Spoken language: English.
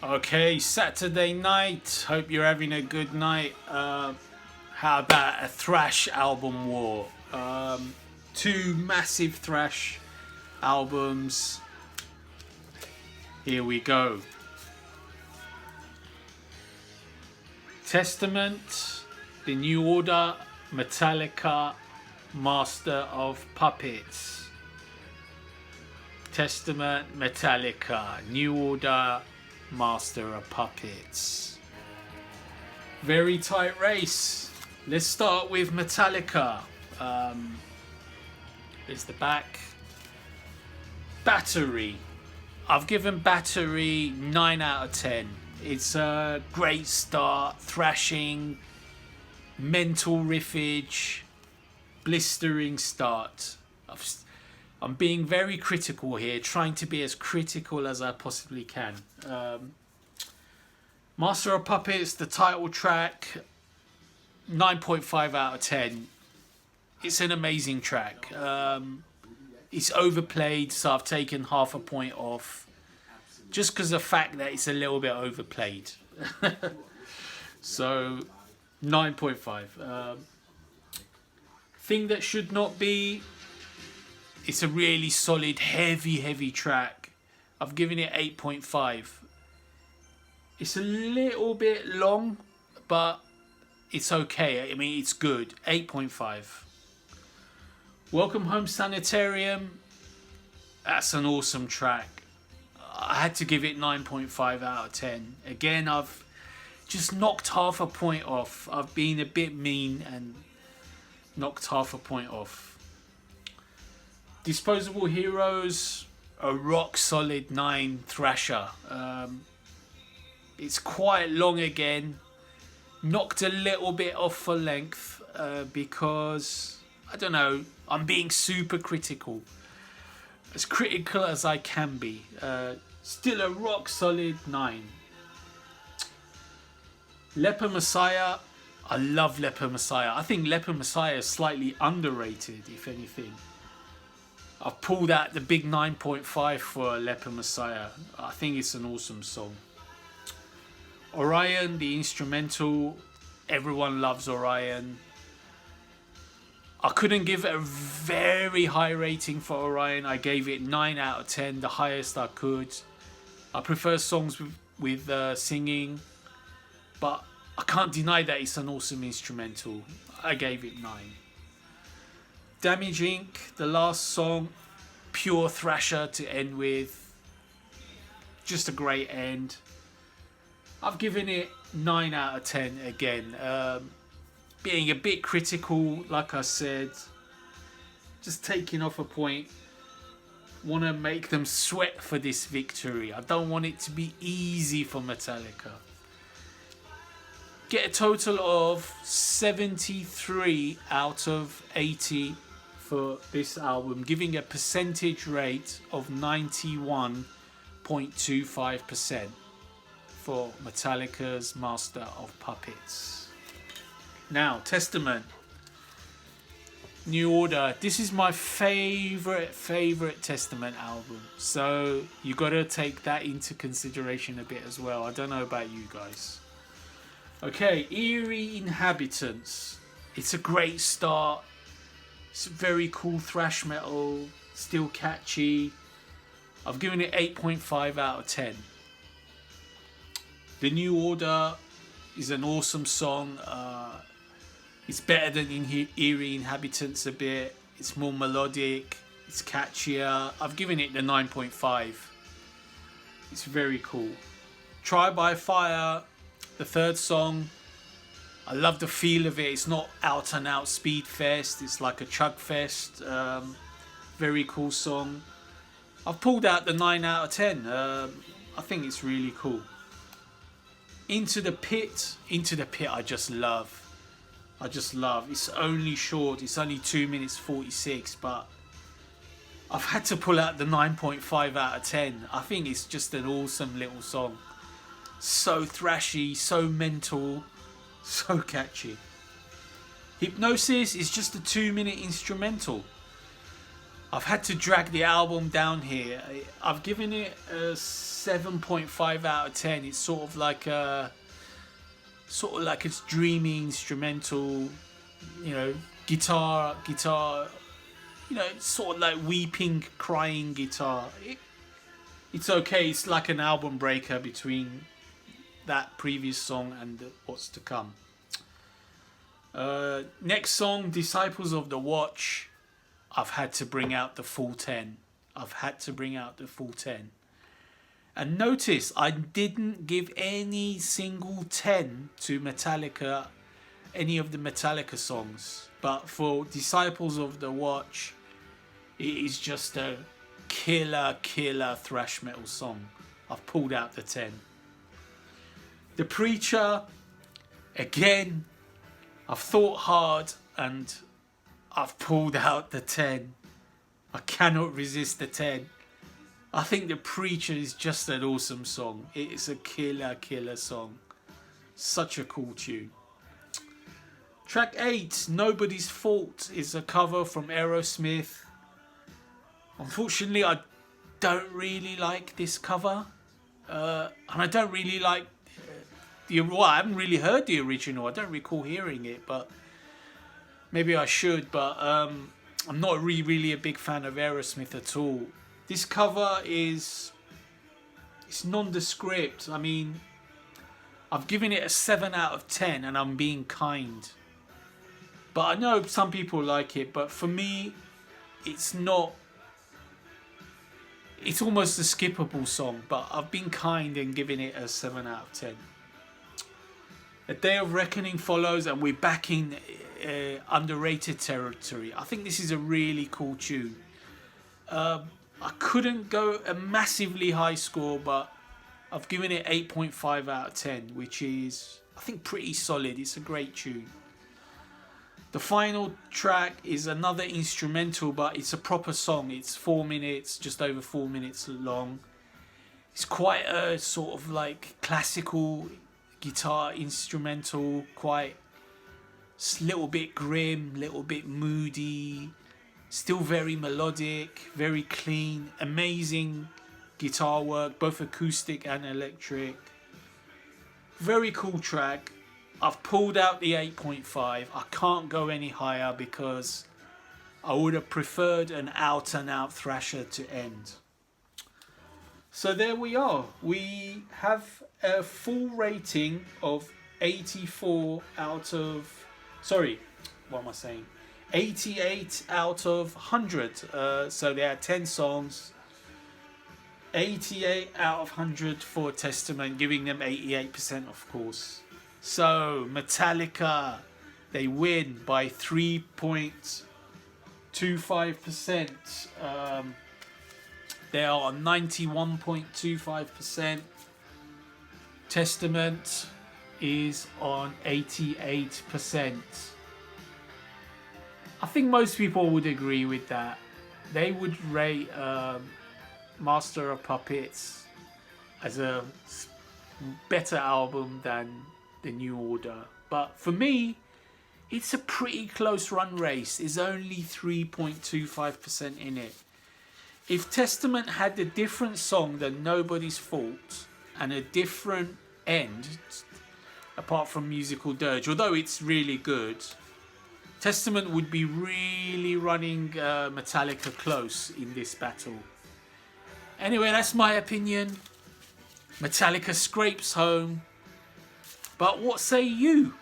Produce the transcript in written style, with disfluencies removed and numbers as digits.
Okay, Saturday night. Hope you're having a good night. How about a thrash album war? Two massive thrash albums. Here we go. Testament, The New Order, Metallica, Master of Puppets. Testament, Metallica, New Order, Master of Puppets. Very tight race. Let's start with Metallica. There's the back. Battery. I've given Battery 9 out of 10. It's a great start. Thrashing, mental riffage, blistering start. I'm being very critical here, trying to be as critical as I possibly can. Master of Puppets, the title track, 9.5 out of 10. It's an amazing track. It's overplayed, so I've taken half a point off. Just because of the fact that it's a little bit overplayed. So, 9.5. Thing that should not be... It's a really solid, heavy track. I've given it 8.5. It's a little bit long, but it's okay. I mean, it's good. 8.5. Welcome Home Sanitarium. That's an awesome track. I had to give it 9.5 out of 10. Again, I've just knocked half a point off. I've been a bit mean and knocked half a point off. Disposable Heroes, a rock solid 9 thrasher. It's quite long again. Knocked a little bit off for length because, I don't know, I'm being super critical. As critical as I can be. Still a rock solid 9. Leper Messiah. I love Leper Messiah. I think Leper Messiah is slightly underrated, if anything. I've pulled out the big 9.5 for Leper Messiah. I think it's an awesome song. Orion, the instrumental. Everyone loves Orion. I couldn't give it a very high rating for Orion. I gave it 9 out of 10, the highest I could. I prefer songs with singing, but I can't deny that it's an awesome instrumental. I gave it 9. Damage Inc., the last song, pure thrasher to end with. Just a great end. I've given it 9 out of 10 again. Being a bit critical, like I said. Just taking off a point. Want to make them sweat for this victory. I don't want it to be easy for Metallica. Get a total of 73 out of 80 for this album, giving a percentage rate of 91.25% for Metallica's Master of Puppets. Now, Testament, New Order. This is my favorite Testament album, so you got to take that into consideration a bit as well. I don't know about you guys. Okay, Eerie Inhabitants. It's a great start. It's very cool thrash metal, still catchy. I've given it 8.5 out of 10. The New Order is an awesome song. It's better than Eerie Inhabitants a bit. It's more melodic. It's catchier. I've given it the 9.5. It's very cool. Try by Fire, the third song. I love the feel of it. It's not out and out speed fest. It's like a chug fest. Very cool song. I've pulled out the 9 out of 10. I think it's really cool. Into the Pit I just love. It's only short. It's only 2 minutes 46, but I've had to pull out the 9.5 out of 10. I think it's just an awesome little song. So thrashy, so mental, so catchy. Hypnosis is just a 2-minute instrumental. I've had to drag the album down here. I've given it a 7.5 out of 10. It's sort of like it's dreamy instrumental, guitar, it's sort of like weeping, crying guitar. It's okay. It's like an album breaker between that previous song and what's to come. Next song, Disciples of the Watch. I've had to bring out the full 10. And notice, I didn't give any single 10 to Metallica, any of the Metallica songs. But for Disciples of the Watch, it is just a killer thrash metal song. I've pulled out the 10. The Preacher, again, I've thought hard and I've pulled out the 10. I cannot resist the 10. I think The Preacher is just an awesome song. It is a killer song. Such a cool tune. Track 8, Nobody's Fault, is a cover from Aerosmith. Unfortunately, I don't really like this cover. And I don't really like I haven't really heard the original. I don't recall hearing it, but maybe I should. But I'm not really a big fan of Aerosmith at all. This cover it's nondescript. I mean, I've given it a 7 out of 10 and I'm being kind. But I know some people like it, but for me, it's not. It's almost a skippable song, but I've been kind and giving it a 7 out of 10. A Day of Reckoning follows, and we're back in underrated territory. I think this is a really cool tune. I couldn't go a massively high score, but I've given it 8.5 out of 10, which is, I think, pretty solid. It's a great tune. The final track is another instrumental, but it's a proper song. It's 4 minutes, just over 4 minutes long. It's quite a sort of like classical guitar instrumental, quite a little bit grim, little bit moody, still very melodic, very clean, amazing guitar work, both acoustic and electric. Very cool track. I've pulled out the 8.5. I can't go any higher because I would have preferred an out and out thrasher to end. So there we are. We have a full rating of 84 out of... Sorry, what am I saying? 88 out of 100. So there are 10 songs. 88 out of 100 for Testament, giving them 88%, of course. So Metallica, they win by 3.25%. They are on 91.25%. Testament is on 88%. I think most people would agree with that. They would rate Master of Puppets as a better album than The New Order. But for me, it's a pretty close run race. There's only 3.25% in it. If Testament had a different song than Nobody's Fault and a different end, apart from Musical Dirge, although it's really good, Testament would be really running Metallica close in this battle. Anyway, that's my opinion. Metallica scrapes home. But what say you?